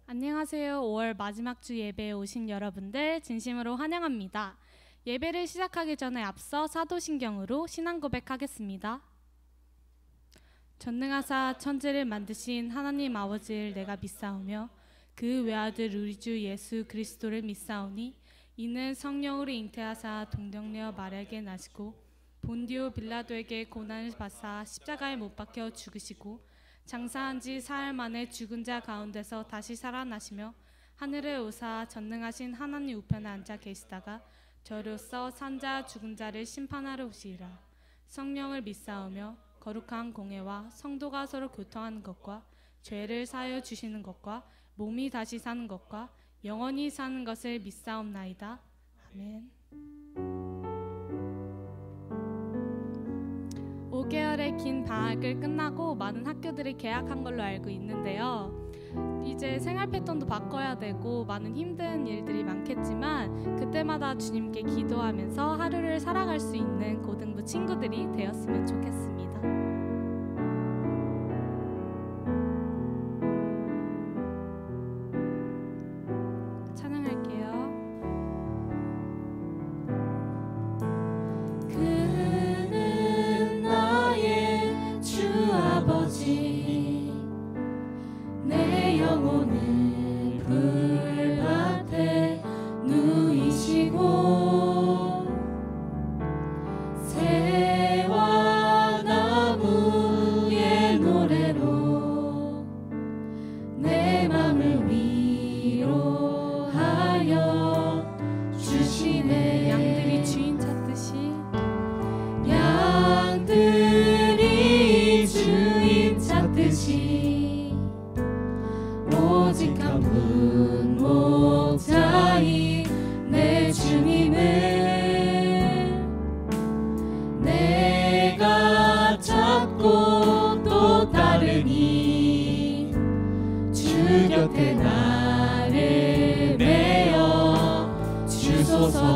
안녕하세요. 5월 마지막 주 예배에 오신 여러분들 진심으로 환영합니다. 예배를 시작하기 전에 앞서 사도신경으로 신앙 고백하겠습니다. 전능하사 천지를 만드신 하나님 아버지를 내가 믿사오며 그 외아들 우리 주 예수 그리스도를 믿사오니 이는 성령으로 잉태하사 동정녀 마리아에게 나시고 본디오 빌라도에게 고난을 받사 십자가에 못 박혀 죽으시고 장사한 지 사흘 만에 죽은 자 가운데서 다시 살아나시며 하늘에 오사 전능하신 하나님 우편에 앉아 계시다가 저로서 산자 죽은 자를 심판하러 오시리라. 성령을 믿사오며 거룩한 공회와 성도가 서로 교통하는 것과 죄를 사하여 주시는 것과 몸이 다시 사는 것과 영원히 사는 것을 믿사옵나이다. 아멘. 5개월의 긴 방학을 끝나고 많은 학교들이 개학한 걸로 알고 있는데요. 이제 생활 패턴도 바꿔야 되고 많은 힘든 일들이 많겠지만 그때마다 주님께 기도하면서 하루를 살아갈 수 있는 고등부 친구들이 되었으면 좋겠습니다.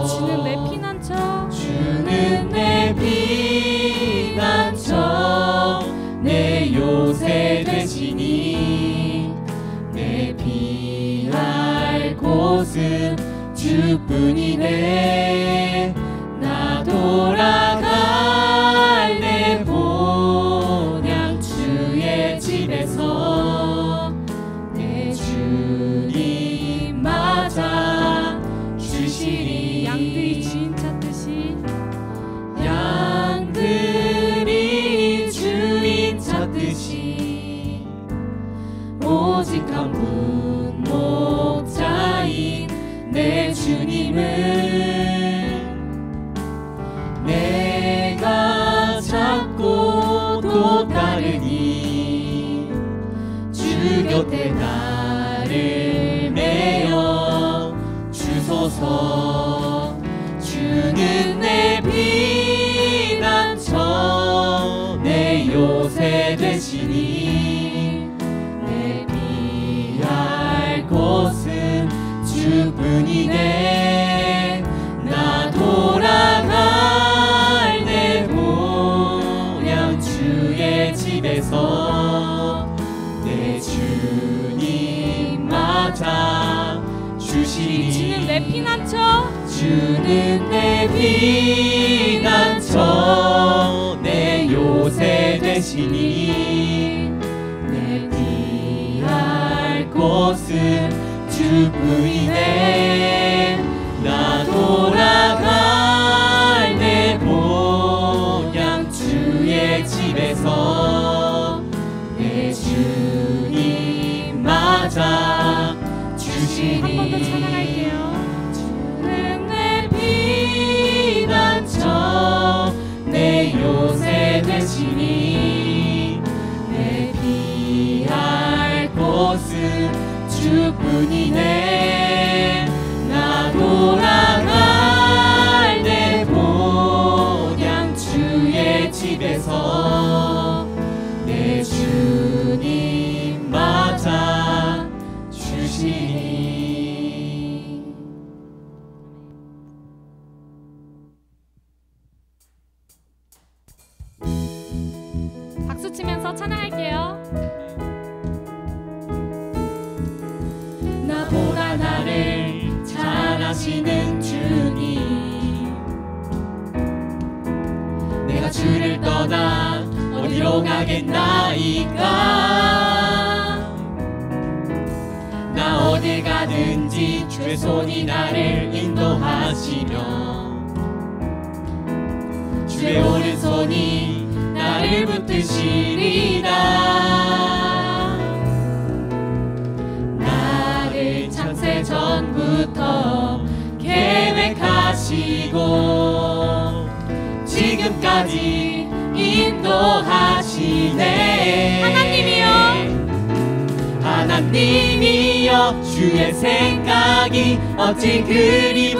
주는 내 피난처, 주는 내 피난처, 내 요새 되시니 내 피할 곳은 주뿐이네. 나 돌아갈 내 본향 주의 집에서 내 주님 맞아 주시리. 양들이 주인 찾듯이, 양들이 주인 찾듯이 오직 한 분 목자인 내 주님을 내가 찾고 또 따르니 주 곁에 나를 메어 주소서. 주는 내 피난처, 내 요새 되시니 내 피할 곳은 주뿐이네. 나 돌아갈 내 본향 주의 집에서 내 주님 맞아 주시니. 주는 내 피난처, 주는 내 피난처, 내 요새 되시니 내 피할 곳은 주뿐이네. 나 돌아갈 내 본향 주의 집에서 내 주님 맞아 주시니. 한 번 더 찬양할게요. 내 요새 되시니 내 피할 곳은 주뿐이네. 나 돌아갈 내 본향 주의 집에서 내 주님 맞아 주시니. 박수 치면서 찬양할게요. 나보다 나를 잘 아시는 주님, 내가 주를 떠나 어디로 가겠나이까. 나 어딜 가든지 주의 손이 나를 인도하시며 주의 오른손이 나를 붙드시리라. 나를 창세 전부터 계획하시고 지금까지 인도하시네. 하나님이여 주의 생각이 어찌 그리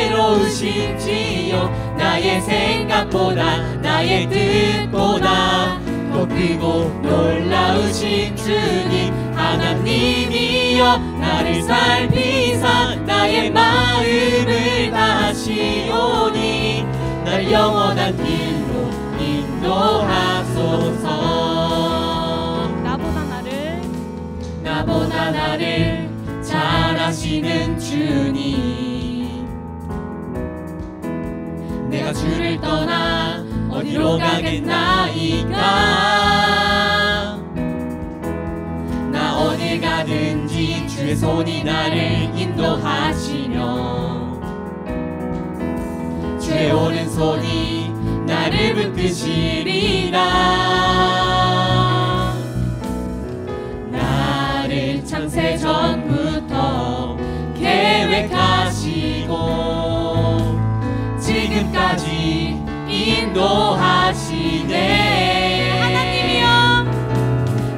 외로우신지요. 나의 생각보다 나의 뜻보다 더 크고 놀라우신 주님, 하나님이여 나를 살피사 나의 마음을 다하시오니 날 영원한 길로 인도하소서. 나보다 나를 잘 아시는 주님, 내가 주를 떠나 어디로 가겠나이까. 나 어딜 가든지 주의 손이 나를 인도하시며 주의 오른손이 나를 붙드시리라. 나를 창세 전부터 계획하시고 지금까지 인도하시네.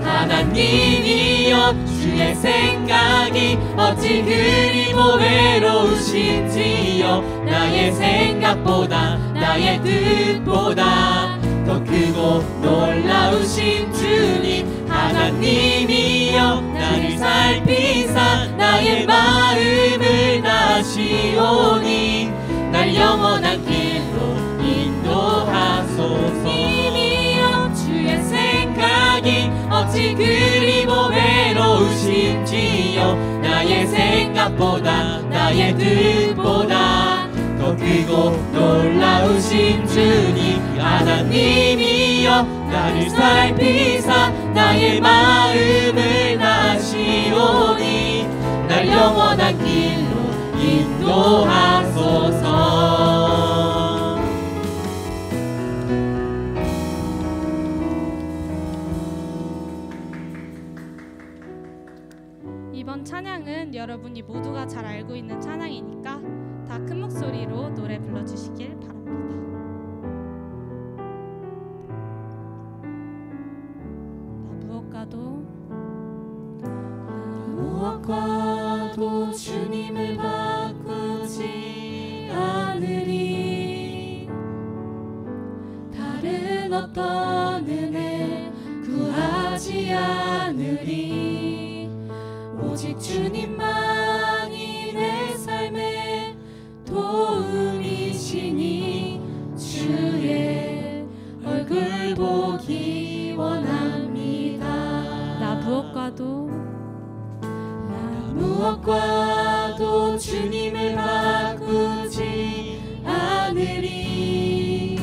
하나님이여 주의 생각이 어찌 그리 외로우신지요. 나의 생각보다 나의 뜻보다 더 크고 놀라우신 주님, 하나님이여 나를 살피사 나의 마음을 다하시오니 날 영원한 길로 인도하소서. 하나님이여 주의 생각이 어찌 그리 외로우신지요. 나의 생각보다 나의 뜻보다 더 크고 놀라우신 주님, 하나님이여 나를 살피사 나의 마음을 다하시오니 날 영원한 길로 인도하소서. 이번 찬양은 여러분이 모두가 잘 알고 있는 찬양이니까 다 큰 목소리로 노래 불러주시길 바랍니다. 무엇과도 주님을 바꾸지 않으리. 다른 어떤 은혜 구하지 않으리. 오직 주님만이 내 삶의 도움이시니 주의 얼굴 보기 원합니다. 나 무엇과도 주님을 바꾸지 않으리.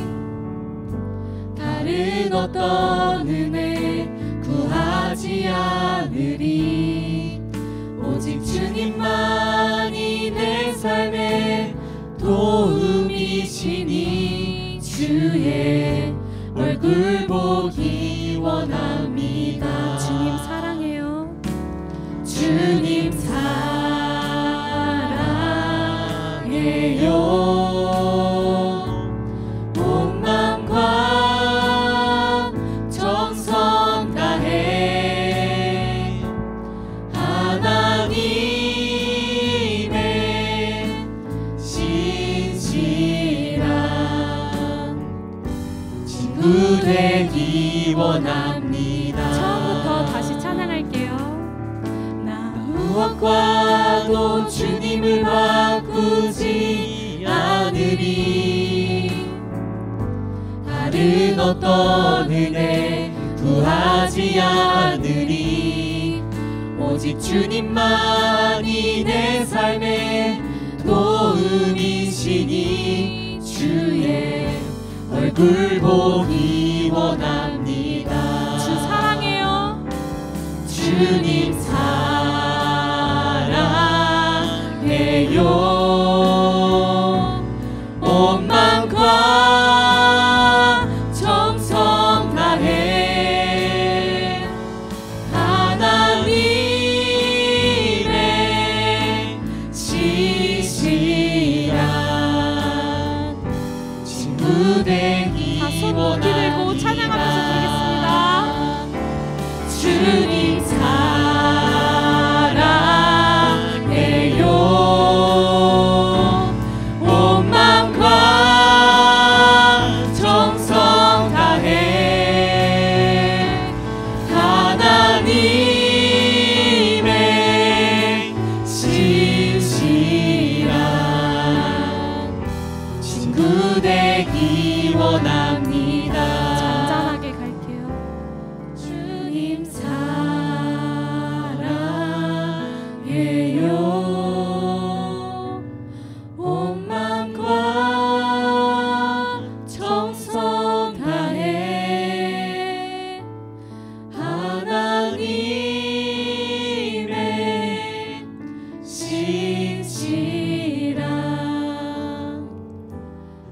다른 어떤 은혜 구하지 않으리. 오직 주님만이 내 삶의 도움이시니 주의 얼굴 보기 원합니다. 주님 사랑해요. 주님 사랑해요. 온 맘과 정성 다해 하나님의 신실한 친구 되기 원합니다. 처음부터 다시 찬양할게요. 무엇과도 주님을 바꾸지 않으리. 다른 어떤 은혜 구하지 않으리. 오직 주님만이 내 삶의 도움이시니 주의 얼굴 보기 원합니다. 주 사랑해요. 주님 사랑해요. 온 마음과 정성 다해 하나님의 시시한 친구 되기 원합니다. 들고 찬양하면서 드리겠습니다. 주님 사랑해요. 온 마음과 정성 다해 하나님의 신실한 친구 되기 원합니다. 잔잔하게 갈게요. 주님 사랑해요. 온 마음과 정성 다해 하나님의 신실한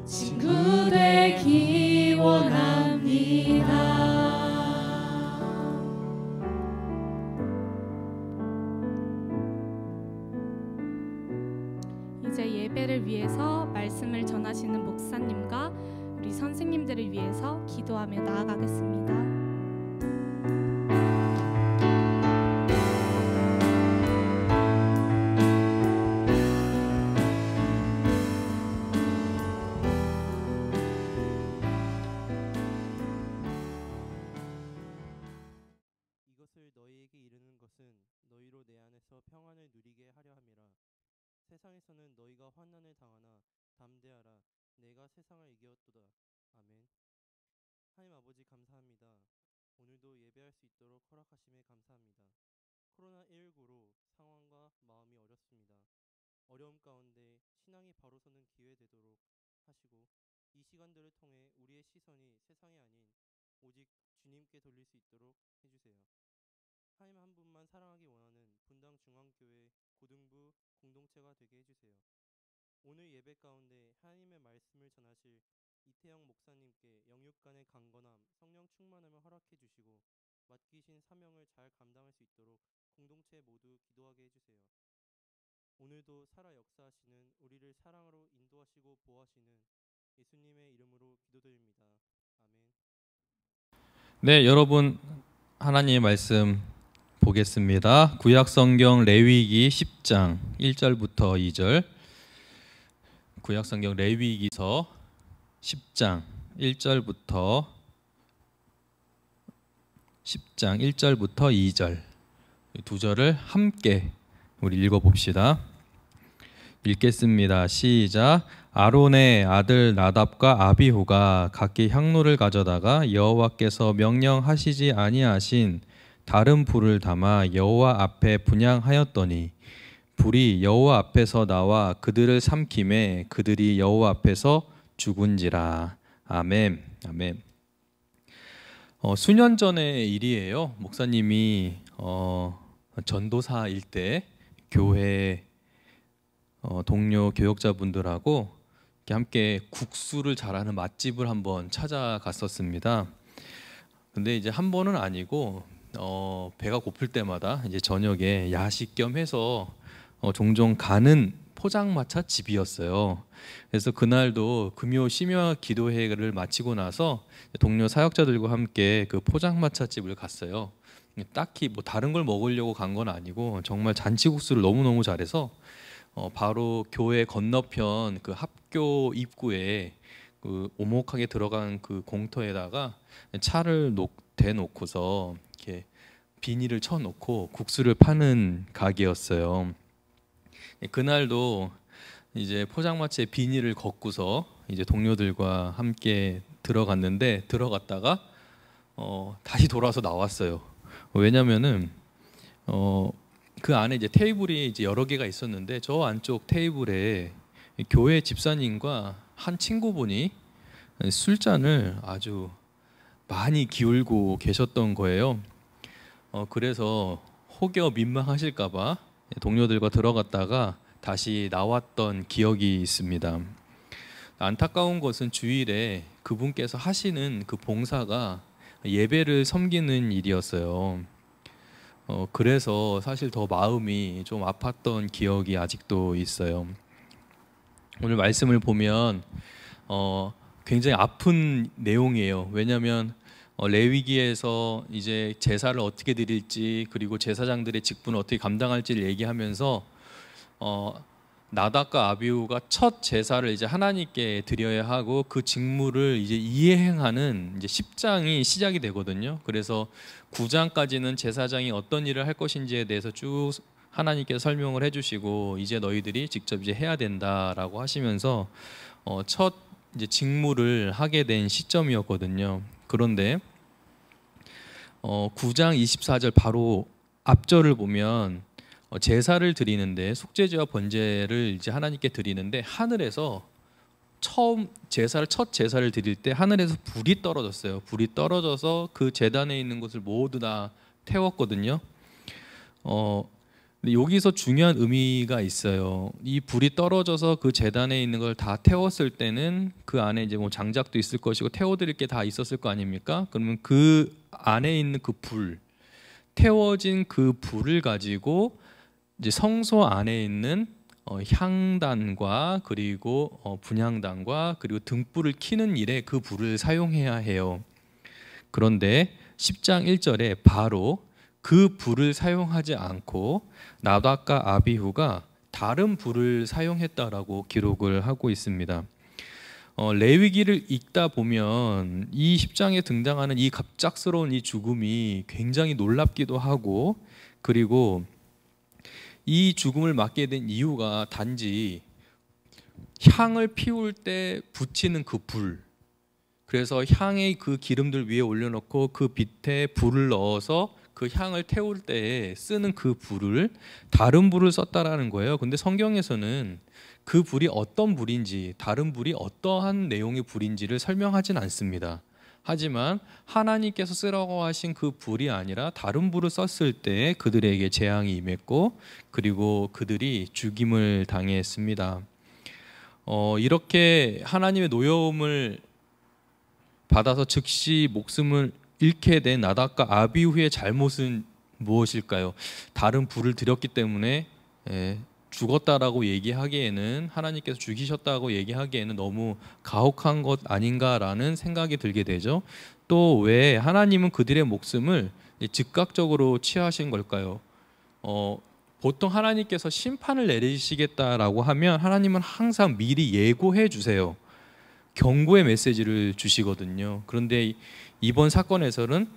친구 되기 원합니다. 이제 예배를 위해서 말씀을 전하시는 목사님과 우리 선생님들을 위해서 기도하며 나아가겠습니다. 이것을 너희에게 이르는 것은 너희로 내 안에서 평안을 누리게 하려 함이라. 세상에서는 너희가 환난을 당하나 담대하라. 내가 세상을 이겼도다. 아멘. 하나님 아버지 감사합니다. 오늘도 예배할 수 있도록 허락하심에 감사합니다. 코로나19로 상황과 마음이 어렵습니다. 어려움 가운데 신앙이 바로 서는 기회 되도록 하시고 이 시간들을 통해 우리의 시선이 세상이 아닌 오직 주님께 돌릴 수 있도록 해주세요. 하나님 한 분만 사랑하기 원하는 분당 중앙교회 고등부 공동체가 되게 해주세요. 오늘 예배 가운데 하나님의 말씀을 전하실 이태영 목사님께 영육간의 강건함, 성령 충만함을 허락해 주시고 맡기신 사명을 잘 감당할 수 있도록 공동체 모두 기도하게 해주세요. 오늘도 살아 역사하시는 우리를 사랑으로 인도하시고 보호하시는 예수님의 이름으로 기도드립니다. 아멘. 네, 여러분 하나님의 말씀 보겠습니다. 구약성경 레위기 10장 1절부터 2절. 구약성경 레위기서 10장 1절부터 2절 두 절을 함께 우리 읽어봅시다. 읽겠습니다. 시작. 아론의 아들 나답과 아비후가 각기 향로를 가져다가 여호와께서 명령하시지 아니하신 다른 불을 담아 여호와 앞에 분향하였더니 불이 여호와 앞에서 나와 그들을 삼키매 그들이 여호와 앞에서 죽은지라. 아멘. 아멘. 수년 전의 일이에요. 목사님이 전도사일 때 교회 동료 교역자분들하고 함께 국수를 잘하는 맛집을 한번 찾아갔었습니다. 근데 이제 한 번은 아니고 배가 고플 때마다 이제 저녁에 야식 겸 해서 종종 가는 포장마차 집이었어요. 그래서 그날도 금요 심야 기도회를 마치고 나서 동료 사역자들과 함께 그 포장마차 집을 갔어요. 딱히 뭐 다른 걸 먹으려고 간 건 아니고 정말 잔치국수를 너무너무 잘해서 바로 교회 건너편 그 합교 입구에 그 오목하게 들어간 그 공터에다가 차를 대놓고서 이렇게 비닐을 쳐놓고 국수를 파는 가게였어요. 그날도 이제 포장마차에 비닐을 걷고서 이제 동료들과 함께 들어갔는데 들어갔다가 다시 돌아서 나왔어요. 왜냐면은 그 안에 이제 테이블이 이제 여러 개가 있었는데 저 안쪽 테이블에 교회 집사님과 한 친구분이 술잔을 아주 많이 기울고 계셨던 거예요. 그래서 혹여 민망하실까봐 동료들과 들어갔다가 다시 나왔던 기억이 있습니다. 안타까운 것은 주일에 그분께서 하시는 그 봉사가 예배를 섬기는 일이었어요. 그래서 사실 더 마음이 좀 아팠던 기억이 아직도 있어요. 오늘 말씀을 보면 굉장히 아픈 내용이에요. 왜냐하면 레위기에서 이제 제사를 어떻게 드릴지 그리고 제사장들의 직분을 어떻게 감당할지를 얘기하면서 나답과 아비후가 첫 제사를 이제 하나님께 드려야 하고 그 직무를 이제 이행하는 이제 10장이 시작이 되거든요. 그래서 9장까지는 제사장이 어떤 일을 할 것인지에 대해서 쭉 하나님께서 설명을 해주시고 이제 너희들이 직접 이제 해야 된다라고 하시면서 첫 이제 직무를 하게 된 시점이었거든요. 그런데 9장 24절 바로 앞절을 보면 제사를 드리는데 속죄제와 번제를 이제 하나님께 드리는데 하늘에서 첫 제사를 드릴 때 하늘에서 불이 떨어졌어요. 불이 떨어져서 그 제단에 있는 것을 모두 다 태웠거든요. 근데 여기서 중요한 의미가 있어요. 이 불이 떨어져서 그 제단에 있는 걸 다 태웠을 때는 그 안에 이제 뭐 장작도 있을 것이고 태워드릴 게 다 있었을 거 아닙니까? 그러면 그 안에 있는 그 불, 태워진 그 불을 가지고 이제 성소 안에 있는 향단과 그리고 분향단과 그리고 등불을 켜는 일에 그 불을 사용해야 해요. 그런데 10장 1절에 바로 그 불을 사용하지 않고 나답과 아비후가 다른 불을 사용했다라고 기록을 하고 있습니다. 레위기를 읽다 보면 이 10장에 등장하는 이 갑작스러운 이 죽음이 굉장히 놀랍기도 하고 그리고 이 죽음을 맞게 된 이유가 단지 향을 피울 때 붙이는 그 불, 그래서 향의 그 기름들 위에 올려놓고 그 밑에 불을 넣어서 그 향을 태울 때에 쓰는 그 불을 다른 불을 썼다라는 거예요. 근데 성경에서는 그 불이 어떤 불인지 다른 불이 어떠한 내용의 불인지를 설명하진 않습니다. 하지만 하나님께서 쓰라고 하신 그 불이 아니라 다른 불을 썼을 때 그들에게 재앙이 임했고 그리고 그들이 죽임을 당했습니다. 이렇게 하나님의 노여움을 받아서 즉시 목숨을 잃게 된 나답과 아비후의 잘못은 무엇일까요? 다른 불을 드렸기 때문에 죽었다라고 얘기하기에는 하나님께서 죽이셨다고 얘기하기에는 너무 가혹한 것 아닌가라는 생각이 들게 되죠. 또 왜 하나님은 그들의 목숨을 즉각적으로 취하신 걸까요? 보통 하나님께서 심판을 내리시겠다라고 하면 하나님은 항상 미리 예고해 주세요. 경고의 메시지를 주시거든요. 그런데 이번 사건에서는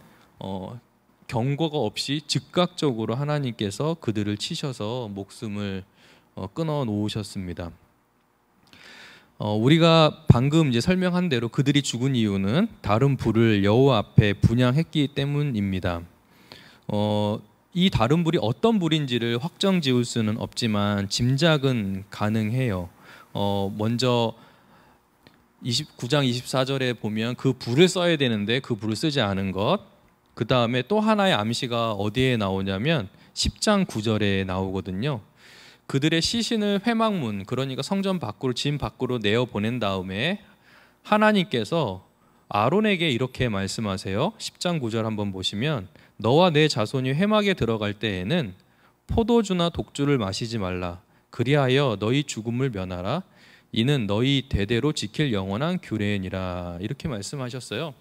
경고가 없이 즉각적으로 하나님께서 그들을 치셔서 목숨을 끊어 놓으셨습니다. 우리가 방금 이제 설명한 대로 그들이 죽은 이유는 다른 불을 여호와 앞에 분향했기 때문입니다. 이 다른 불이 어떤 불인지를 확정 지을 수는 없지만 짐작은 가능해요. 먼저 9장 24절에 보면 그 불을 써야 되는데 그 불을 쓰지 않은 것, 그 다음에 또 하나의 암시가 어디에 나오냐면 10장 9절에 나오거든요. 그들의 시신을 회막문, 그러니까 성전 밖으로, 진 밖으로 내어보낸 다음에 하나님께서 아론에게 이렇게 말씀하세요. 10장 9절 한번 보시면 너와 내 자손이 회막에 들어갈 때에는 포도주나 독주를 마시지 말라. 그리하여 너희 죽음을 면하라. 이는 너희 대대로 지킬 영원한 규례니라. 이렇게 말씀하셨어요.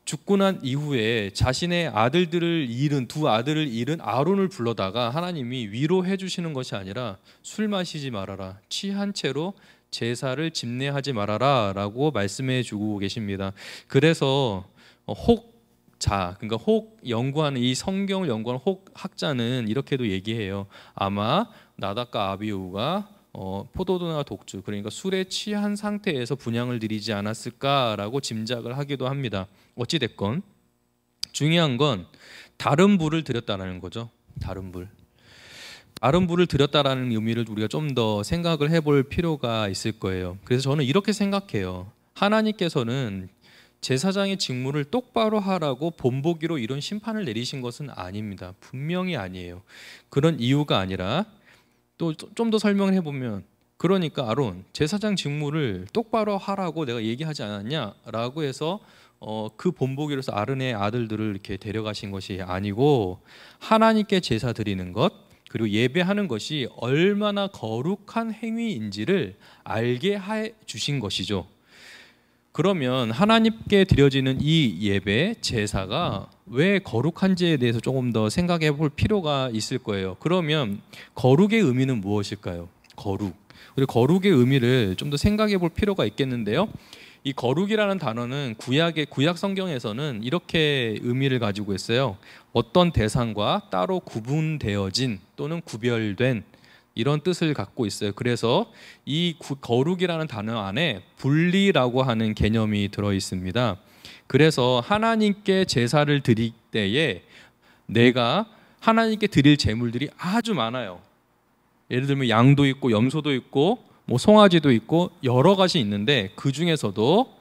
죽고 난 이후에 자신의 아들들을 잃은 두 아들을 잃은 아론을 불러다가 하나님이 위로해 주시는 것이 아니라 술 마시지 말아라, 취한 채로 제사를 집례하지 말아라 라고 말씀해 주고 계십니다. 그래서 혹자, 그러니까 혹 연구하는, 이 성경을 연구하는 혹 학자는 이렇게도 얘기해요. 아마 나답과 아비후가 포도주나 독주, 그러니까 술에 취한 상태에서 분향을 드리지 않았을까라고 짐작을 하기도 합니다. 어찌 됐건 중요한 건 다른 불을 드렸다는 거죠. 다른 불. 다른 불을 드렸다라는 의미를 우리가 좀 더 생각을 해볼 필요가 있을 거예요. 그래서 저는 이렇게 생각해요. 하나님께서는 제사장의 직무를 똑바로 하라고 본보기로 이런 심판을 내리신 것은 아닙니다. 분명히 아니에요. 그런 이유가 아니라 또 좀 더 설명을 해보면, 그러니까 아론 제사장 직무를 똑바로 하라고 내가 얘기하지 않았냐라고 해서 그 본보기로서 아론의 아들들을 이렇게 데려가신 것이 아니고, 하나님께 제사 드리는 것 그리고 예배하는 것이 얼마나 거룩한 행위인지를 알게 해 주신 것이죠. 그러면 하나님께 드려지는 이 예배, 제사가 왜 거룩한지에 대해서 조금 더 생각해 볼 필요가 있을 거예요. 그러면 거룩의 의미는 무엇일까요? 거룩. 그리고 거룩의 의미를 좀 더 생각해 볼 필요가 있겠는데요. 이 거룩이라는 단어는 구약 성경에서는 이렇게 의미를 가지고 있어요. 어떤 대상과 따로 구분되어진 또는 구별된, 이런 뜻을 갖고 있어요. 그래서 이 거룩이라는 단어 안에 분리라고 하는 개념이 들어 있습니다. 그래서 하나님께 제사를 드릴 때에 내가 하나님께 드릴 제물들이 아주 많아요. 예를 들면 양도 있고 염소도 있고 뭐 송아지도 있고 여러 가지 있는데, 그 중에서도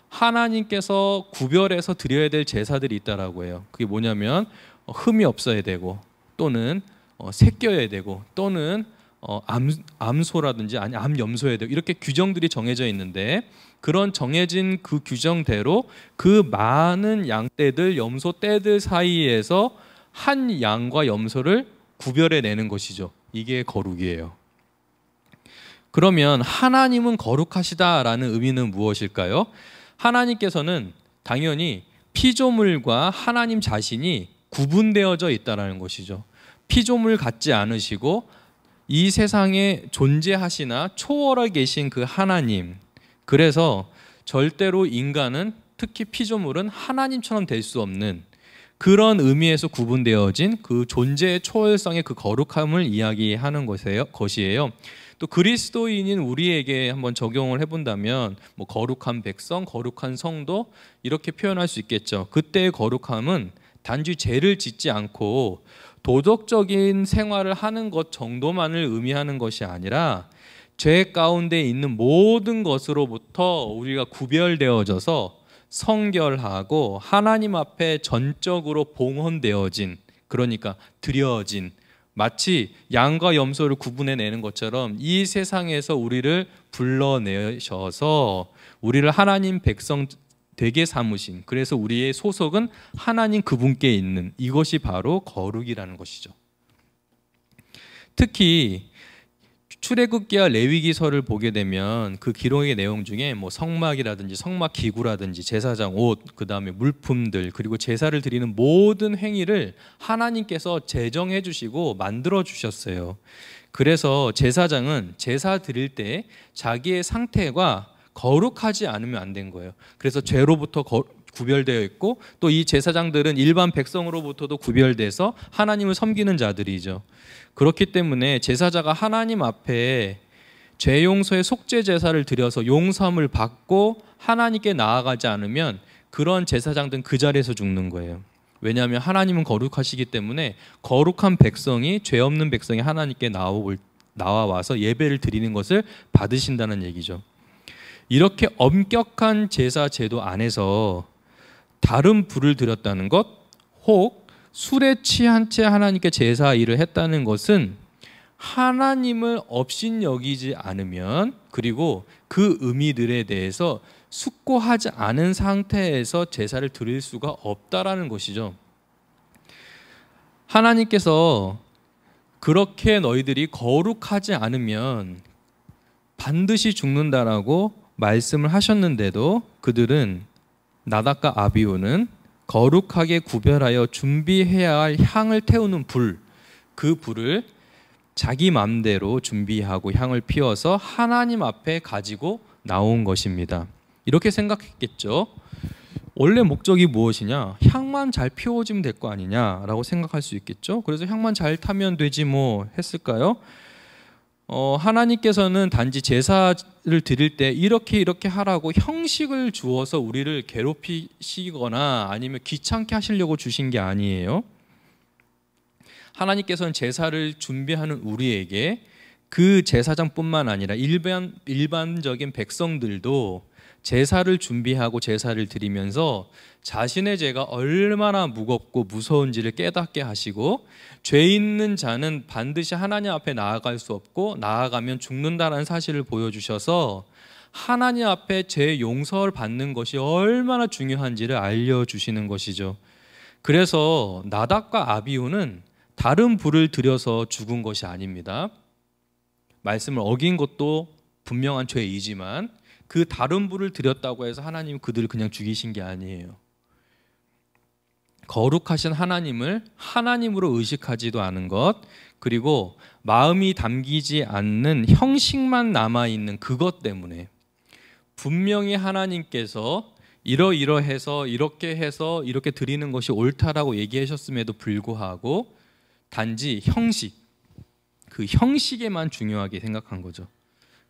하나님께서 구별해서 드려야 될 제사들이 있다라고 해요. 그게 뭐냐면 흠이 없어야 되고, 또는 새겨야 되고, 또는 암소라든지 아니 암염소여야 되고, 이렇게 규정들이 정해져 있는데, 그런 정해진 그 규정대로 그 많은 양떼들, 염소떼들 사이에서 한 양과 염소를 구별해내는 것이죠. 이게 거룩이에요. 그러면 하나님은 거룩하시다라는 의미는 무엇일까요? 하나님께서는 당연히 피조물과 하나님 자신이 구분되어져 있다는 것이죠. 피조물 같지 않으시고 이 세상에 존재하시나 초월해 계신 그 하나님, 그래서 절대로 인간은, 특히 피조물은 하나님처럼 될 수 없는 그런 의미에서 구분되어진 그 존재의 초월성의 그 거룩함을 이야기하는 것이에요. 또 그리스도인인 우리에게 한번 적용을 해본다면 뭐 거룩한 백성, 거룩한 성도 이렇게 표현할 수 있겠죠. 그때의 거룩함은 단지 죄를 짓지 않고 도덕적인 생활을 하는 것 정도만을 의미하는 것이 아니라 죄 가운데 있는 모든 것으로부터 우리가 구별되어져서 성결하고 하나님 앞에 전적으로 봉헌되어진, 그러니까 드려진, 마치 양과 염소를 구분해내는 것처럼 이 세상에서 우리를 불러내셔서 우리를 하나님 백성 되게 삼으신, 그래서 우리의 소속은 하나님 그분께 있는, 이것이 바로 거룩이라는 것이죠. 특히 출애굽기와 레위기서를 보게 되면 그 기록의 내용 중에 뭐 성막이라든지 성막 기구라든지 제사장 옷, 그 다음에 물품들, 그리고 제사를 드리는 모든 행위를 하나님께서 제정해 주시고 만들어 주셨어요. 그래서 제사장은 제사 드릴 때 자기의 상태가 거룩하지 않으면 안 된 거예요. 그래서 죄로부터 구별되어 있고, 또 이 제사장들은 일반 백성으로부터도 구별돼서 하나님을 섬기는 자들이죠. 그렇기 때문에 제사자가 하나님 앞에 죄 용서의 속죄 제사를 드려서 용서함을 받고 하나님께 나아가지 않으면 그런 제사장들은 그 자리에서 죽는 거예요. 왜냐하면 하나님은 거룩하시기 때문에 거룩한 백성이, 죄 없는 백성이 하나님께 나와와서 예배를 드리는 것을 받으신다는 얘기죠. 이렇게 엄격한 제사 제도 안에서 다른 불을 드렸다는 것, 혹 술에 취한 채 하나님께 제사 일을 했다는 것은 하나님을 업신여기지 않으면, 그리고 그 의미들에 대해서 숙고하지 않은 상태에서 제사를 드릴 수가 없다라는 것이죠. 하나님께서 그렇게 너희들이 거룩하지 않으면 반드시 죽는다라고 말씀을 하셨는데도 그들은, 나답과 아비후는 거룩하게 구별하여 준비해야 할 향을 태우는 불, 그 불을 자기 마음대로 준비하고 향을 피워서 하나님 앞에 가지고 나온 것입니다. 이렇게 생각했겠죠. 원래 목적이 무엇이냐? 향만 잘 피워지면 될 거 아니냐라고 생각할 수 있겠죠. 그래서 향만 잘 타면 되지 뭐 했을까요? 하나님께서는 단지 제사를 드릴 때 이렇게 하라고 형식을 주어서 우리를 괴롭히시거나 아니면 귀찮게 하시려고 주신 게 아니에요. 하나님께서는 제사를 준비하는 우리에게 그 제사장뿐만 아니라 일반적인 백성들도 제사를 준비하고 제사를 드리면서 자신의 죄가 얼마나 무겁고 무서운지를 깨닫게 하시고 죄 있는 자는 반드시 하나님 앞에 나아갈 수 없고 나아가면 죽는다는 사실을 보여주셔서 하나님 앞에 죄 용서를 받는 것이 얼마나 중요한지를 알려주시는 것이죠. 그래서 나답과 아비후는 다른 불을 들여서 죽은 것이 아닙니다. 말씀을 어긴 것도 분명한 죄이지만 그 다른 불을 들였다고 해서 하나님 그들을 그냥 죽이신 게 아니에요. 거룩하신 하나님을 하나님으로 의식하지도 않은 것, 그리고 마음이 담기지 않는 형식만 남아있는 그것 때문에 분명히 하나님께서 이러이러해서 이렇게 해서 이렇게 드리는 것이 옳다라고 얘기하셨음에도 불구하고 단지 형식, 그 형식에만 중요하게 생각한 거죠.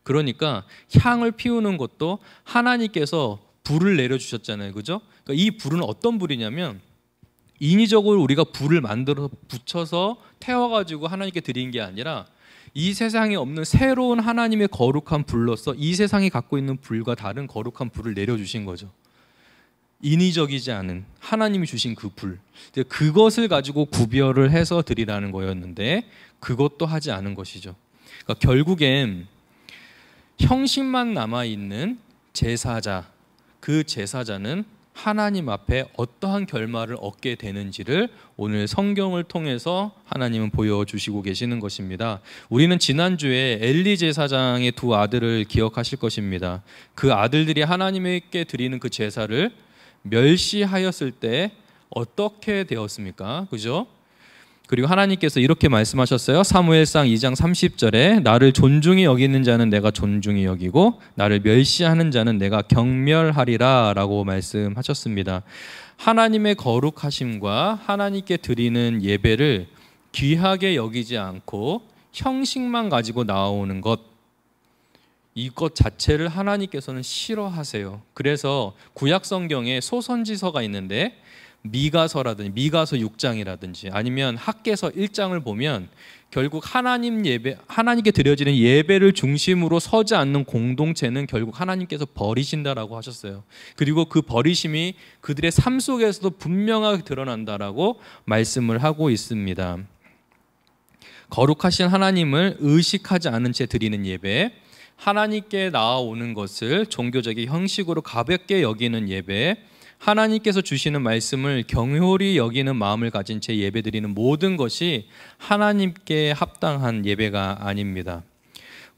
그러니까 향을 피우는 것도 하나님께서 불을 내려주셨잖아요. 그죠? 그러니까 이 불은 어떤 불이냐면 인위적으로 우리가 불을 만들어서 붙여서 태워가지고 하나님께 드린 게 아니라 이 세상에 없는 새로운 하나님의 거룩한 불로서 이 세상이 갖고 있는 불과 다른 거룩한 불을 내려주신 거죠. 인위적이지 않은 하나님이 주신 그 불, 그것을 가지고 구별을 해서 드리라는 거였는데 그것도 하지 않은 것이죠. 그러니까 결국엔 형식만 남아있는 제사자, 그 제사자는 하나님 앞에 어떠한 결말을 얻게 되는지를 오늘 성경을 통해서 하나님은 보여주시고 계시는 것입니다. 우리는 지난주에 엘리 제사장의 두 아들을 기억하실 것입니다. 그 아들들이 하나님께 드리는 그 제사를 멸시하였을 때 어떻게 되었습니까? 그죠? 그리고 하나님께서 이렇게 말씀하셨어요. 사무엘상 2장 30절에 나를 존중히 여기는 자는 내가 존중히 여기고 나를 멸시하는 자는 내가 경멸하리라 라고 말씀하셨습니다. 하나님의 거룩하심과 하나님께 드리는 예배를 귀하게 여기지 않고 형식만 가지고 나오는 것, 이것 자체를 하나님께서는 싫어하세요. 그래서 구약 성경에 소선지서가 있는데 미가서라든지 미가서 6장이라든지 아니면 학개서 1장을 보면 결국 하나님께 드려지는 예배를 중심으로 서지 않는 공동체는 결국 하나님께서 버리신다라고 하셨어요. 그리고 그 버리심이 그들의 삶 속에서도 분명하게 드러난다라고 말씀을 하고 있습니다. 거룩하신 하나님을 의식하지 않은 채 드리는 예배, 하나님께 나아오는 것을 종교적인 형식으로 가볍게 여기는 예배, 하나님께서 주시는 말씀을 경홀히 여기는 마음을 가진 채 예배드리는 모든 것이 하나님께 합당한 예배가 아닙니다.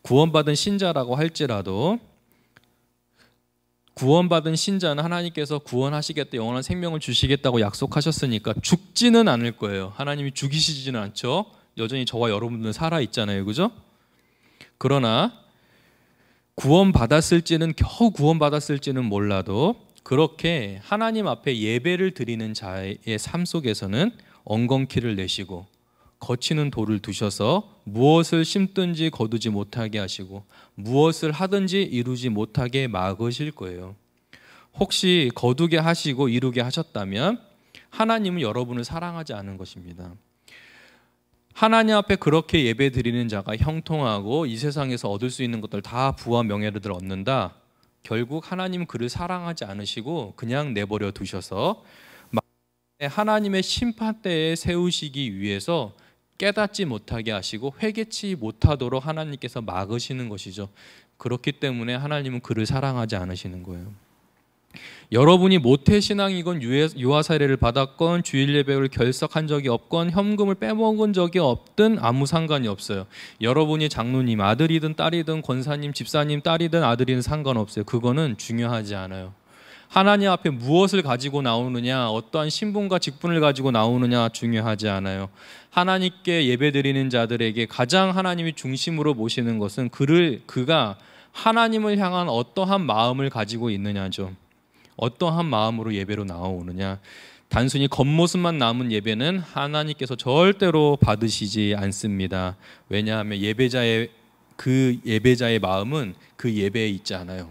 구원받은 신자라고 할지라도 구원받은 신자는 하나님께서 구원하시겠다, 영원한 생명을 주시겠다고 약속하셨으니까 죽지는 않을 거예요. 하나님이 죽이시지는 않죠. 여전히 저와 여러분들은 살아있잖아요. 그죠? 그러나 구원받았을지는 겨우 구원받았을지는 몰라도 그렇게 하나님 앞에 예배를 드리는 자의 삶 속에서는 엉겅퀴를 내시고 거치는 돌을 두셔서 무엇을 심든지 거두지 못하게 하시고 무엇을 하든지 이루지 못하게 막으실 거예요. 혹시 거두게 하시고 이루게 하셨다면 하나님은 여러분을 사랑하지 않은 것입니다. 하나님 앞에 그렇게 예배 드리는 자가 형통하고 이 세상에서 얻을 수 있는 것들 다 부와 명예를 얻는다. 결국 하나님은 그를 사랑하지 않으시고 그냥 내버려 두셔서 하나님의 심판대에 세우시기 위해서 깨닫지 못하게 하시고 회개치 못하도록 하나님께서 막으시는 것이죠. 그렇기 때문에 하나님은 그를 사랑하지 않으시는 거예요. 여러분이 모태신앙이건 유아 사례를 받았건 주일 예배를 결석한 적이 없건 현금을 빼먹은 적이 없든 아무 상관이 없어요. 여러분이 장로님 아들이든 딸이든 권사님 집사님 딸이든 아들이든 상관없어요. 그거는 중요하지 않아요. 하나님 앞에 무엇을 가지고 나오느냐, 어떠한 신분과 직분을 가지고 나오느냐 중요하지 않아요. 하나님께 예배드리는 자들에게 가장 하나님이 중심으로 모시는 것은 그가 하나님을 향한 어떠한 마음을 가지고 있느냐죠. 어떠한 마음으로 예배로 나오느냐. 단순히 겉모습만 남은 예배는 하나님께서 절대로 받으시지 않습니다. 왜냐하면 예배자의 마음은 그 예배에 있지 않아요.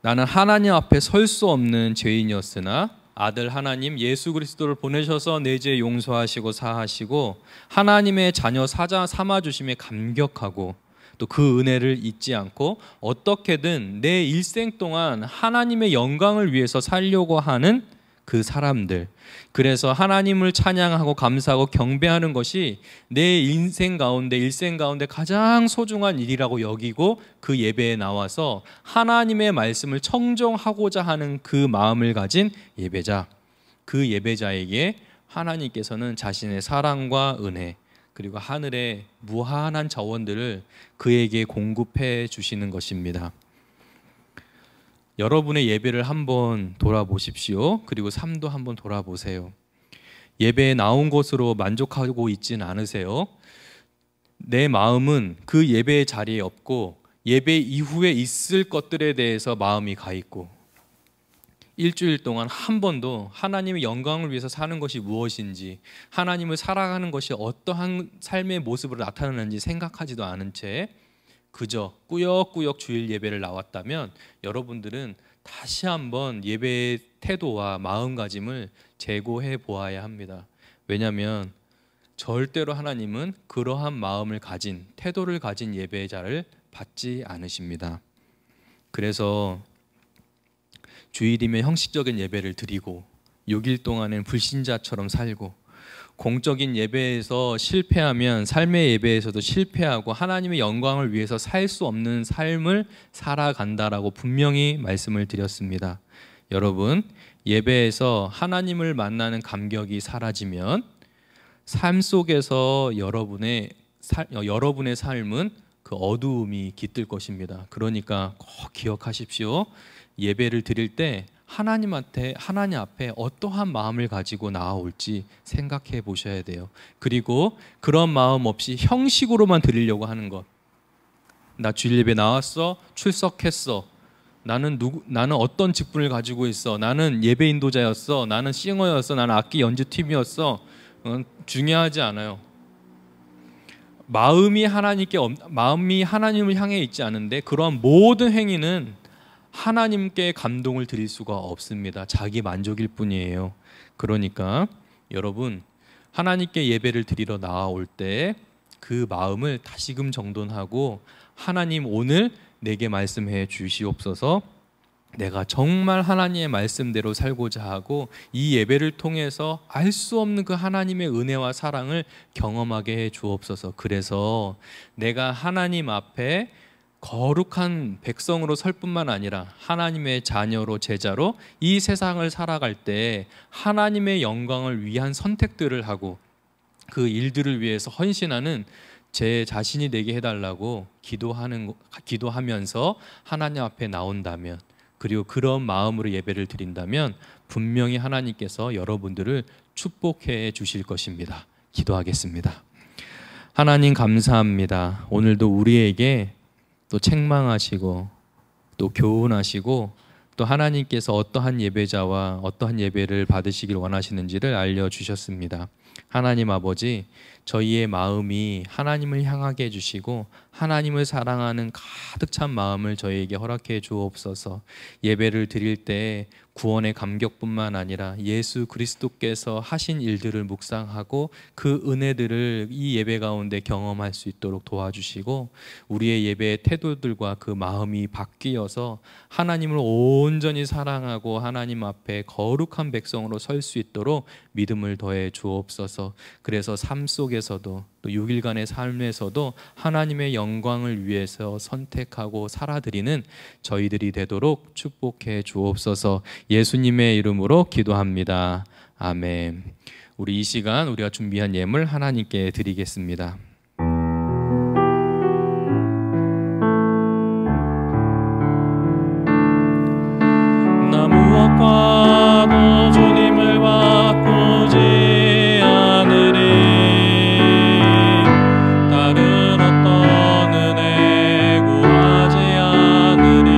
나는 하나님 앞에 설 수 없는 죄인이었으나 아들 하나님 예수 그리스도를 보내셔서 내 죄 용서하시고 사하시고 하나님의 자녀 삼아 주심에 감격하고 또 그 은혜를 잊지 않고 어떻게든 내 일생 동안 하나님의 영광을 위해서 살려고 하는 그 사람들, 그래서 하나님을 찬양하고 감사하고 경배하는 것이 내 인생 가운데 일생 가운데 가장 소중한 일이라고 여기고 그 예배에 나와서 하나님의 말씀을 청정하고자 하는 그 마음을 가진 예배자, 그 예배자에게 하나님께서는 자신의 사랑과 은혜 그리고 하늘의 무한한 자원들을 그에게 공급해 주시는 것입니다. 여러분의 예배를 한번 돌아보십시오. 그리고 삶도 한번 돌아보세요. 예배에 나온 것으로 만족하고 있지는 않으세요? 내 마음은 그 예배의 자리에 없고 예배 이후에 있을 것들에 대해서 마음이 가 있고 일주일 동안 한 번도 하나님의 영광을 위해서 사는 것이 무엇인지, 하나님을 살아가는 것이 어떠한 삶의 모습으로 나타나는지 생각하지도 않은 채 그저 꾸역꾸역 주일 예배를 나왔다면 여러분들은 다시 한번 예배의 태도와 마음가짐을 재고해 보아야 합니다. 왜냐하면 절대로 하나님은 그러한 마음을 가진, 태도를 가진 예배자를 받지 않으십니다. 그래서 주일이면 형식적인 예배를 드리고 6일 동안은 불신자처럼 살고 공적인 예배에서 실패하면 삶의 예배에서도 실패하고 하나님의 영광을 위해서 살 수 없는 삶을 살아간다라고 분명히 말씀을 드렸습니다. 여러분, 예배에서 하나님을 만나는 감격이 사라지면 삶 속에서 여러분의 삶은 그 어두움이 깃들 것입니다. 그러니까 꼭 기억하십시오. 예배를 드릴 때 하나님 앞에 어떠한 마음을 가지고 나아올지 생각해 보셔야 돼요. 그리고 그런 마음 없이 형식으로만 드리려고 하는 것. 나 주일 예배 나왔어, 출석했어. 나는 어떤 직분을 가지고 있어. 나는 예배 인도자였어. 나는 싱어였어. 나는 악기 연주팀이었어. 중요하지 않아요. 마음이 하나님을 향해 있지 않은데 그러한 모든 행위는 하나님께 감동을 드릴 수가 없습니다. 자기 만족일 뿐이에요. 그러니까 여러분, 하나님께 예배를 드리러 나올 때 그 마음을 다시금 정돈하고 하나님 오늘 내게 말씀해 주시옵소서. 내가 정말 하나님의 말씀대로 살고자 하고 이 예배를 통해서 알 수 없는 그 하나님의 은혜와 사랑을 경험하게 해 주옵소서. 그래서 내가 하나님 앞에 거룩한 백성으로 설 뿐만 아니라 하나님의 자녀로 제자로 이 세상을 살아갈 때 하나님의 영광을 위한 선택들을 하고 그 일들을 위해서 헌신하는 제 자신이 되게 해달라고 기도하면서 하나님 앞에 나온다면, 그리고 그런 마음으로 예배를 드린다면 분명히 하나님께서 여러분들을 축복해 주실 것입니다. 기도하겠습니다. 하나님 감사합니다. 오늘도 우리에게 또 책망하시고 또 교훈하시고 또 하나님께서 어떠한 예배자와 어떠한 예배를 받으시길 원하시는지를 알려주셨습니다. 하나님 아버지, 저희의 마음이 하나님을 향하게 해주시고 하나님을 사랑하는 가득 찬 마음을 저희에게 허락해 주옵소서. 예배를 드릴 때 구원의 감격뿐만 아니라 예수 그리스도께서 하신 일들을 묵상하고 그 은혜들을 이 예배 가운데 경험할 수 있도록 도와주시고 우리의 예배의 태도들과 그 마음이 바뀌어서 하나님을 온전히 사랑하고 하나님 앞에 거룩한 백성으로 설 수 있도록 믿음을 더해 주옵소서. 그래서 삶 속에서도 또 6일간의 삶에서도 하나님의 영광을 위해서 선택하고 살아드리는 저희들이 되도록 축복해 주옵소서. 예수님의 이름으로 기도합니다. 아멘. 우리 이 시간 우리가 준비한 예물 하나님께 드리겠습니다. 나 무엇과도 주님을 바꾸지 않으리. 다른 어떤 은혜 구하지 않으리.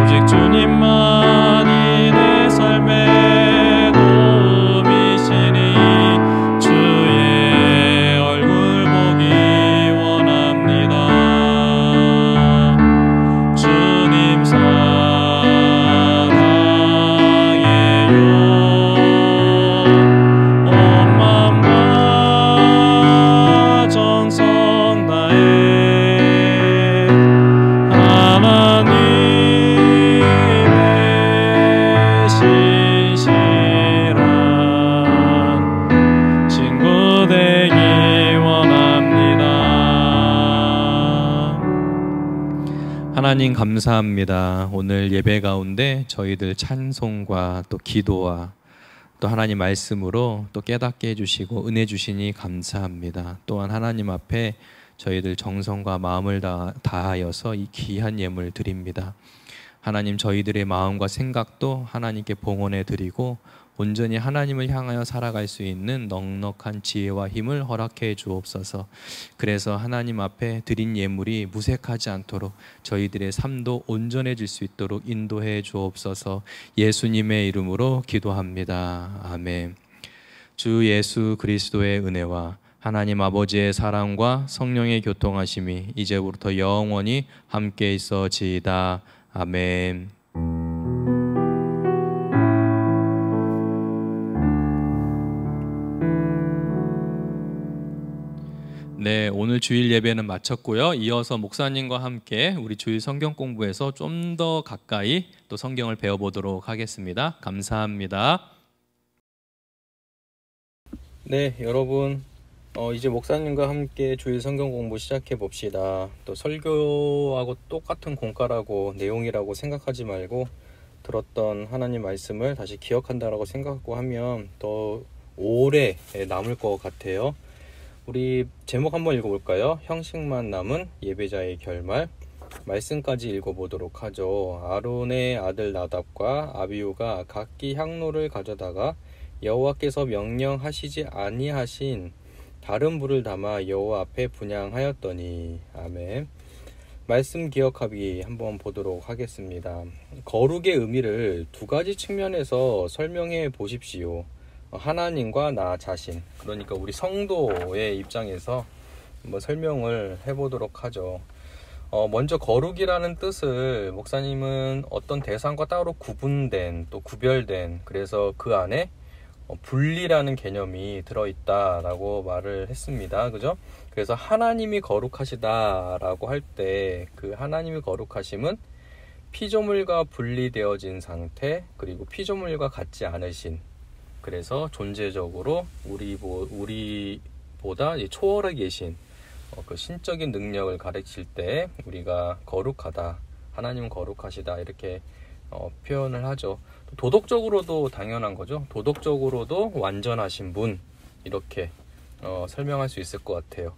오직 주님만이 내 삶의 도움이시니 주의 하나님 감사합니다. 오늘 예배 가운데 저희들 찬송과 또 기도와 또 하나님 말씀으로 또 깨닫게 해주시고 은혜 주시니 감사합니다. 또한 하나님 앞에 저희들 정성과 마음을 다하여서 이 귀한 예물 드립니다. 하나님, 저희들의 마음과 생각도 하나님께 봉헌해 드리고 온전히 하나님을 향하여 살아갈 수 있는 넉넉한 지혜와 힘을 허락해 주옵소서. 그래서 하나님 앞에 드린 예물이 무색하지 않도록 저희들의 삶도 온전해질 수 있도록 인도해 주옵소서. 예수님의 이름으로 기도합니다. 아멘. 주 예수 그리스도의 은혜와 하나님 아버지의 사랑과 성령의 교통하심이 이제부터 영원히 함께 있어지이다. 아멘. 네, 오늘 주일 예배는 마쳤고요. 이어서 목사님과 함께 우리 주일 성경 공부에서 좀 더 가까이 또 성경을 배워보도록 하겠습니다. 감사합니다. 네, 여러분 이제 목사님과 함께 주일 성경 공부 시작해 봅시다. 또 설교하고 똑같은 공과라고 내용이라고 생각하지 말고 들었던 하나님 말씀을 다시 기억한다라고 생각하고 하면 더 오래 남을 것 같아요. 우리 제목 한번 읽어볼까요? 형식만 남은 예배자의 결말. 말씀까지 읽어보도록 하죠. 아론의 아들 나답과 아비후가 각기 향로를 가져다가 여호와께서 명령하시지 아니하신 다른 불을 담아 여호와 앞에 분향하였더니. 아멘. 말씀 기억하기 한번 보도록 하겠습니다. 거룩의 의미를 두 가지 측면에서 설명해 보십시오. 하나님과 나 자신, 그러니까 우리 성도의 입장에서 한번 설명을 해보도록 하죠. 먼저 거룩이라는 뜻을 목사님은 어떤 대상과 따로 구분된, 또 구별된, 그래서 그 안에 분리라는 개념이 들어있다라고 말을 했습니다. 그죠? 그래서 하나님이 거룩하시다라고 할 때 그 하나님이 거룩하심은 피조물과 분리되어진 상태, 그리고 피조물과 같지 않으신, 그래서 존재적으로 우리보다 초월해 계신 그 신적인 능력을 가르칠 때 우리가 거룩하다, 하나님은 거룩하시다 이렇게 표현을 하죠. 도덕적으로도 당연한 거죠. 도덕적으로도 완전하신 분, 이렇게 설명할 수 있을 것 같아요.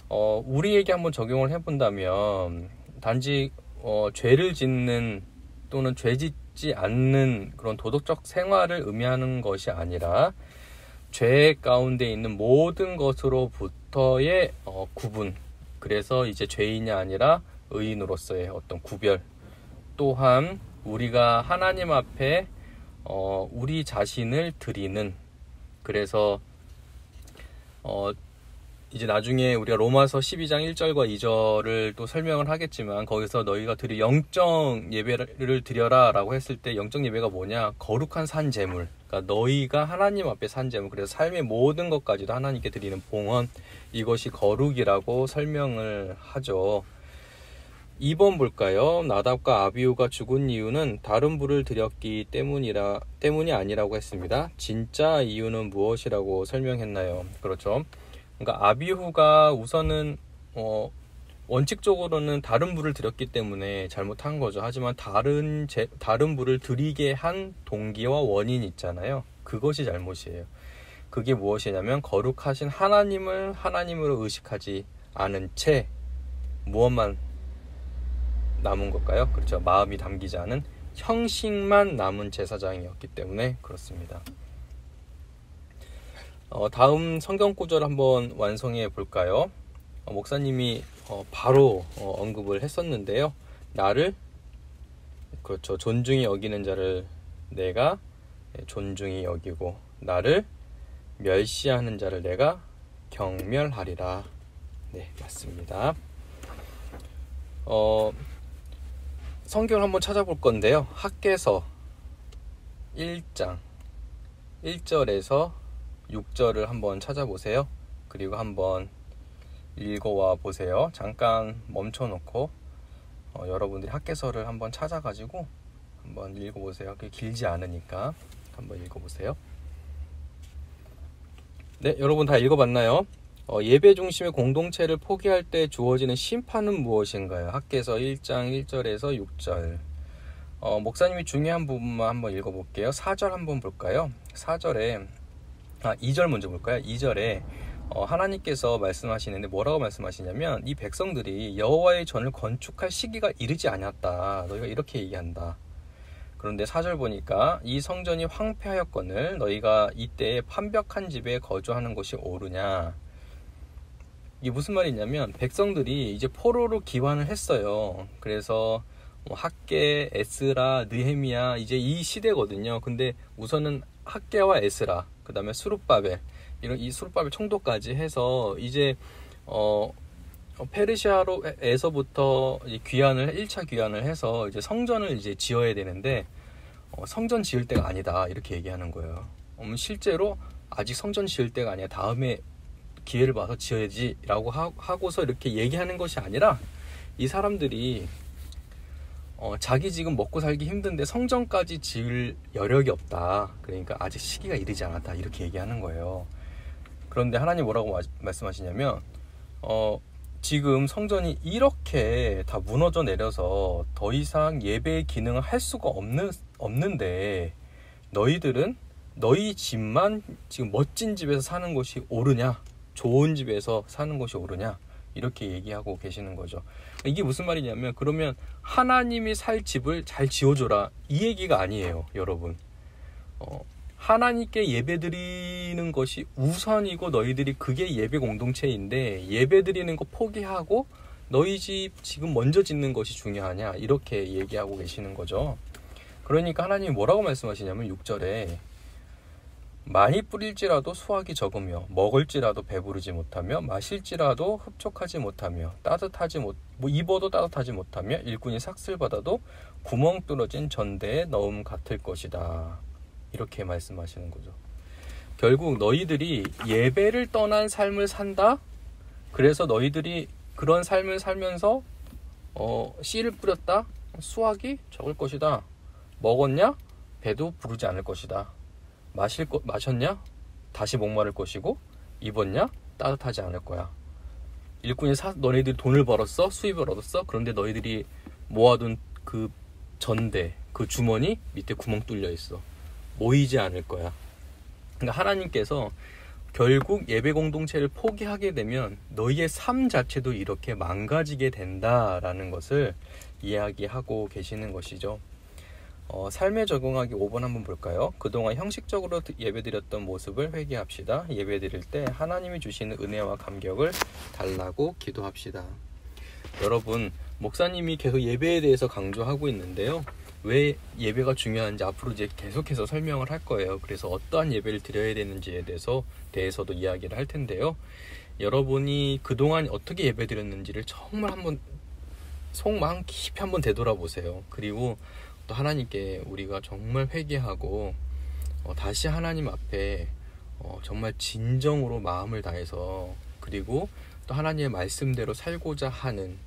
우리에게 한번 적용을 해본다면 단지 죄를 짓는 또는 죄 짓지 않는 그런 도덕적 생활을 의미하는 것이 아니라 죄 가운데 있는 모든 것으로부터의 구분, 그래서 이제 죄인이 아니라 의인으로서의 어떤 구별, 또한 우리가 하나님 앞에 우리 자신을 드리는, 그래서 이제 나중에 우리가 로마서 12장 1절과 2절을 또 설명을 하겠지만 거기서 너희가 영적 예배를 드려라 라고 했을 때 영적 예배가 뭐냐? 거룩한 산 제물, 그러니까 너희가 하나님 앞에 산 제물, 그래서 삶의 모든 것까지도 하나님께 드리는 봉헌, 이것이 거룩이라고 설명을 하죠. 2번 볼까요? 나답과 아비후가 죽은 이유는 다른 불을 드렸기 때문이 아니라고 했습니다. 진짜 이유는 무엇이라고 설명했나요? 그렇죠. 그러니까 아비후가 우선은 원칙적으로는 다른 불을 드렸기 때문에 잘못한 거죠. 하지만 다른 불을 드리게 한 동기와 원인이 있잖아요. 그것이 잘못이에요. 그게 무엇이냐면 거룩하신 하나님을 하나님으로 의식하지 않은 채 무엇만 남은 걸까요? 그렇죠. 마음이 담기지 않은 형식만 남은 제사장이었기 때문에 그렇습니다. 다음 성경 구절 한번 완성해 볼까요? 목사님이 바로 언급을 했었는데요. 나를, 그렇죠, 존중히 여기는 자를 내가 존중히 여기고 나를 멸시하는 자를 내가 경멸하리라. 네, 맞습니다. 성경을 한번 찾아볼 건데요. 학개서 1장 1절에서 6절을 한번 찾아보세요. 그리고 한번 읽어와 보세요. 잠깐 멈춰놓고 여러분들이 학개서를 한번 찾아가지고 한번 읽어보세요. 그게 길지 않으니까 한번 읽어보세요. 네, 여러분 다 읽어봤나요? 예배 중심의 공동체를 포기할 때 주어지는 심판은 무엇인가요? 학개서 1장 1절에서 6절. 목사님이 중요한 부분만 한번 읽어볼게요. 4절 한번 볼까요? 4절에 2절 먼저 볼까요? 2절에 하나님께서 말씀하시는데 뭐라고 말씀하시냐면 이 백성들이 여호와의 전을 건축할 시기가 이르지 않았다. 너희가 이렇게 얘기한다. 그런데 4절 보니까 이 성전이 황폐하였거늘 너희가 이때에 판벽한 집에 거주하는 것이 옳으냐. 이게 무슨 말이냐면 백성들이 이제 포로로 귀환을 했어요. 그래서 학개, 에스라, 느헤미야 이제 이 시대거든요. 근데 우선은 학개와 에스라, 그 다음에 스룹바벨, 이 스룹바벨 총독까지 해서 이제 페르시아로에서부터 귀환을 1차 귀환을 해서 이제 성전을 이제 지어야 되는데 성전 지을 때가 아니다 이렇게 얘기하는 거예요. 실제로 아직 성전 지을 때가 아니야. 다음에 기회를 봐서 지어야지 라고 하고서 이렇게 얘기하는 것이 아니라 이 사람들이 자기 지금 먹고 살기 힘든데 성전까지 지을 여력이 없다. 그러니까 아직 시기가 이르지 않았다 이렇게 얘기하는 거예요. 그런데 하나님 뭐라고 말씀하시냐면 지금 성전이 이렇게 다 무너져 내려서 더 이상 예배의 기능을 할 수가 없는데 너희들은 너희 집만 지금 멋진 집에서 사는 것이 옳으냐, 좋은 집에서 사는 것이 옳으냐 이렇게 얘기하고 계시는 거죠. 이게 무슨 말이냐면 그러면 하나님이 살 집을 잘 지어줘라 이 얘기가 아니에요, 여러분. 하나님께 예배드리는 것이 우선이고 너희들이 그게 예배 공동체인데 예배드리는 거 포기하고 너희 집 지금 먼저 짓는 것이 중요하냐 이렇게 얘기하고 계시는 거죠. 그러니까 하나님이 뭐라고 말씀하시냐면 6절에 많이 뿌릴지라도 수확이 적으며 먹을지라도 배부르지 못하며 마실지라도 흡족하지 못하며 입어도 따뜻하지 못하며 일꾼이 삭슬 받아도 구멍 뚫어진 전대에 넣음 같을 것이다. 이렇게 말씀하시는 거죠. 결국 너희들이 예배를 떠난 삶을 산다. 그래서 너희들이 그런 삶을 살면서 씨를 뿌렸다. 수확이 적을 것이다. 먹었냐? 배도 부르지 않을 것이다. 마셨냐? 다시 목마를 것이고 입었냐? 따뜻하지 않을 거야. 일꾼이 너희들이 돈을 벌었어? 수입을 얻었어? 그런데 너희들이 모아둔 그 전대, 그 주머니 밑에 구멍 뚫려 있어. 모이지 않을 거야. 그러니까 하나님께서 결국 예배 공동체를 포기하게 되면 너희의 삶 자체도 이렇게 망가지게 된다라는 것을 이야기하고 계시는 것이죠. 삶에 적응하기 5번 한번 볼까요? 그동안 형식적으로 예배드렸던 모습을 회개합시다. 예배드릴 때 하나님이 주시는 은혜와 감격을 달라고 기도합시다. 여러분, 목사님이 계속 예배에 대해서 강조하고 있는데요. 왜 예배가 중요한지 앞으로 이제 계속해서 설명을 할 거예요. 그래서 어떠한 예배를 드려야 되는지에 대해서도 이야기를 할 텐데요. 여러분이 그동안 어떻게 예배 드렸는지를 정말 한번 속마음 깊이 한번 되돌아보세요. 그리고 또 하나님께 우리가 정말 회개하고 다시 하나님 앞에 정말 진정으로 마음을 다해서 그리고 또 하나님의 말씀대로 살고자 하는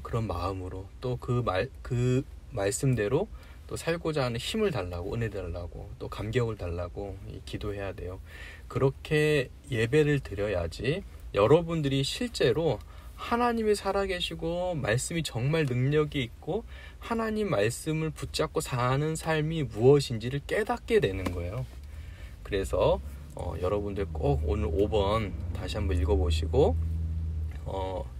그런 마음으로 또 그 말씀대로 또 살고자 하는 힘을 달라고, 은혜 달라고, 또 감격을 달라고 기도해야 돼요. 그렇게 예배를 드려야지 여러분들이 실제로 하나님이 살아계시고 말씀이 정말 능력이 있고 하나님 말씀을 붙잡고 사는 삶이 무엇인지를 깨닫게 되는 거예요. 그래서 여러분들 꼭 오늘 5번 다시 한번 읽어보시고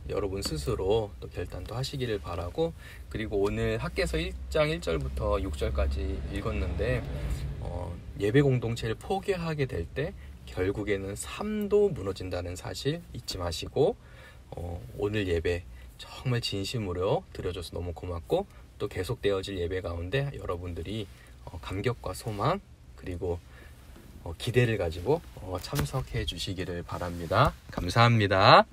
여러분 스스로 또 결단도 하시기를 바라고, 그리고 오늘 학개서 1장 1절부터 6절까지 읽었는데 예배 공동체를 포기하게 될 때 결국에는 삶도 무너진다는 사실 잊지 마시고 오늘 예배 정말 진심으로 드려줘서 너무 고맙고 또 계속되어질 예배 가운데 여러분들이 감격과 소망 그리고 기대를 가지고 참석해 주시기를 바랍니다. 감사합니다.